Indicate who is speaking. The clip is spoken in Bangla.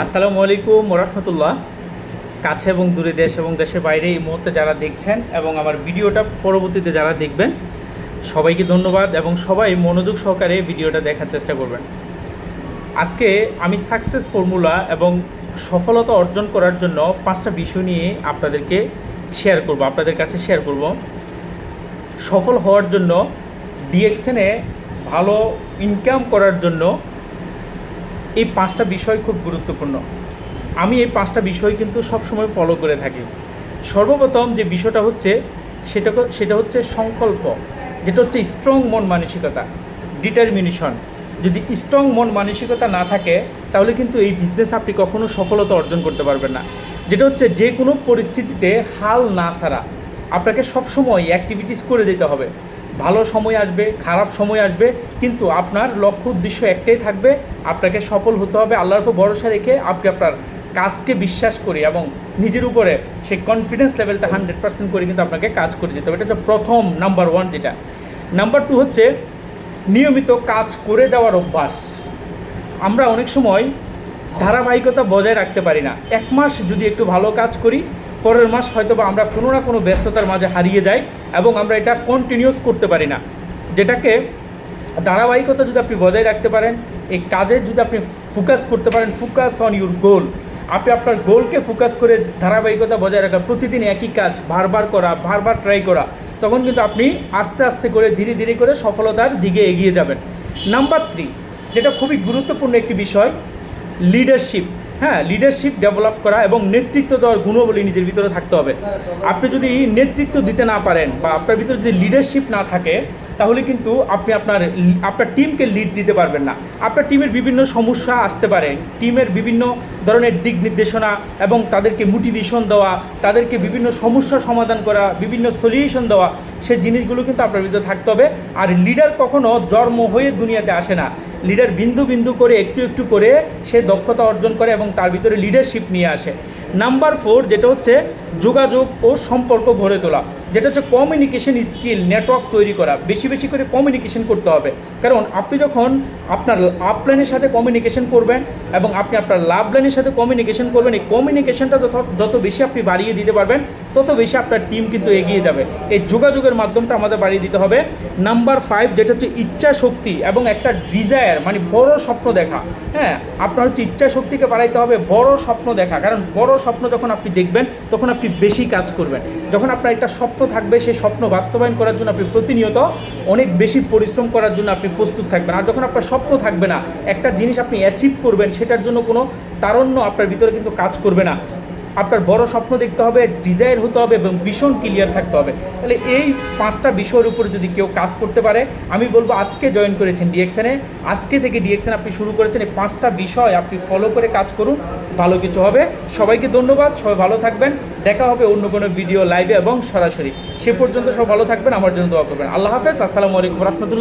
Speaker 1: আসসালামু আলাইকুম ওরহমতুল্লাহ। কাছে এবং দূরে, দেশ এবং দেশের বাইরে এই মুহূর্তে যারা দেখছেন এবং আমার ভিডিওটা পরবর্তীতে যারা দেখবেন, সবাইকে ধন্যবাদ এবং সবাই মনোযোগ সহকারে ভিডিওটা দেখার চেষ্টা করবেন। আজকে আমি সাকসেস ফর্মুলা এবং সফলতা অর্জন করার জন্য 5টা বিষয় নিয়ে আপনাদের কাছে শেয়ার করব। সফল হওয়ার জন্য, ডিএক্সএনে ভালো ইনকাম করার জন্য এই 5টা বিষয় খুব গুরুত্বপূর্ণ। আমি এই 5টা বিষয় কিন্তু সবসময় ফলো করে থাকি। সর্বপ্রথম যে বিষয়টা হচ্ছে সেটা হচ্ছে সংকল্প, যেটা হচ্ছে স্ট্রং মন মানসিকতা, ডিটারমিনেশন। যদি স্ট্রং মন মানসিকতা না থাকে তাহলে কিন্তু এই বিজনেস আপনি কখনো সফলতা অর্জন করতে পারবেন না। যেটা হচ্ছে যে কোনো পরিস্থিতিতে হাল না ছাড়া আপনাকে সবসময় অ্যাক্টিভিটিস করে যেতে হবে। ভালো সময় আসবে, খারাপ সময় আসবে, কিন্তু আপনার লক্ষ্য উদ্দেশ্য একটাই থাকবে, আপনাকে সফল হতে হবে। আল্লাহর উপর ভরসা রেখে আপনি আপনার কাজকে বিশ্বাস করি এবং নিজের উপরে সেই কনফিডেন্স লেভেলটা 100% করে কিন্তু আপনাকে কাজ করে যেতে হবে। এটা হচ্ছে প্রথম নাম্বার 1। যেটা নাম্বার 2 হচ্ছে নিয়মিত কাজ করে যাওয়ার অভ্যাস। আমরা অনেক সময় ধারাবাহিকতা বজায় রাখতে পারি না। 1 মাস যদি একটু ভালো কাজ করি, পরের মাস হয়তো বা আমরা কোনো না কোনো ব্যস্ততার মাঝে হারিয়ে যাই এবং আমরা এটা কন্টিনিউস করতে পারি না। যেটাকে ধারাবাহিকতা যদি আপনি বজায় রাখতে পারেন, এই কাজে যদি আপনি ফোকাস করতে পারেন, ফোকাস অন ইউর গোল, আপনি আপনার গোলকে ফোকাস করে ধারাবাহিকতা বজায় রাখা, প্রতিদিন একই কাজ বারবার ট্রাই করা, তখন কিন্তু আপনি আস্তে আস্তে করে ধীরে ধীরে করে সফলতার দিকে এগিয়ে যাবেন। নাম্বার 3, যেটা খুবই গুরুত্বপূর্ণ একটি বিষয়, লিডারশিপ। লিডারশিপ ডেভেলপ করা এবং নেতৃত্ব দেওয়ার গুণাবলী নিজের ভিতরে থাকতে হবে। আপনি যদি নেতৃত্ব দিতে না পারেন বা আপনার ভিতরে যদি লিডারশিপ না থাকে, তাহলে কিন্তু আপনি আপনার টিমকে লিড দিতে পারবেন না। আপনার টিমের বিভিন্ন সমস্যা আসতে পারে, টিমের বিভিন্ন ধরনের দিক নির্দেশনা এবং তাদেরকে মোটিভেশন দেওয়া, তাদেরকে বিভিন্ন সমস্যার সমাধান করা, বিভিন্ন সলিউশন দেওয়া, সেই জিনিসগুলো কিন্তু আপনার ভিতরে থাকতে হবে। আর লিডার কখনো জন্ম হয়ে দুনিয়াতে আসে না। লিডার বিন্দু বিন্দু করে, একটু একটু করে সে দক্ষতা অর্জন করে এবং তার ভিতরে লিডারশিপ নিয়ে আসে। নাম্বার 4, যেটা হচ্ছে যোগাযোগ ও সম্পর্ক গড়ে তোলা, যেটা হচ্ছে কমিউনিকেশন স্কিল, নেটওয়ার্ক তৈরি করা। বেশি বেশি করে কমিউনিকেশন করতে হবে, কারণ আপনি যখন আপনার আপলাইনের সাথে কমিউনিকেশন করবেন এবং আপনি আপনার লাভ লাইনের সাথে কমিউনিকেশন করবেন, এই কমিউনিকেশনটা যত বেশি আপনি বাড়িয়ে দিতে পারবেন, তত বেশি আপনার টিম কিন্তু এগিয়ে যাবে। এই যোগাযোগের মাধ্যমটা আমাদের বাড়িয়ে দিতে হবে। নাম্বার 5, যেটা হচ্ছে ইচ্ছা শক্তি এবং একটা ডিজায়ার, মানে বড় স্বপ্ন দেখা। আপনার হচ্ছে ইচ্ছা শক্তিকে বাড়াইতে হবে, বড় স্বপ্ন দেখা, কারণ বড় স্বপ্ন যখন আপনি দেখবেন তখন আপনি বেশি কাজ করবেন। যখন আপনার একটা স্বপ্ন থাকবে, সেই স্বপ্ন বাস্তবায়ন করার জন্য আপনি প্রতিনিয়ত অনেক বেশি পরিশ্রম করার জন্য আপনি প্রস্তুত থাকবেন। আর যখন আপনার স্বপ্ন থাকবে না, একটা জিনিস আপনি অ্যাচিভ করবেন, সেটার জন্য কোনো তারণ্য আপনার ভিতরে কিন্তু কাজ করবে না। আপনার বড় স্বপ্ন দেখতে হবে, ডিজায়ার হতে হবে এবং ভীষণ ক্লিয়ার থাকতে হবে। তাহলে এই 5টা বিষয়ের উপরে যদি কেউ কাজ করতে পারে, আমি বলবো আজকে জয়েন করেছেন ডিএক্সএনে, আজকে থেকে ডিএক্সএন আপনি শুরু করেছেন, এই 5টা বিষয় আপনি ফলো করে কাজ করুন, ভালো কিছু হবে। সবাইকে ধন্যবাদ, সবাই ভালো থাকবেন। দেখা হবে অন্য কোনো ভিডিও, লাইভে এবং সরাসরি। সে পর্যন্ত সব ভালো থাকবেন, আমার জন্য দোয়া করবেন। আল্লাহ হাফেজ, আসসালামু আলাইকুম রহমতুল্লাহ।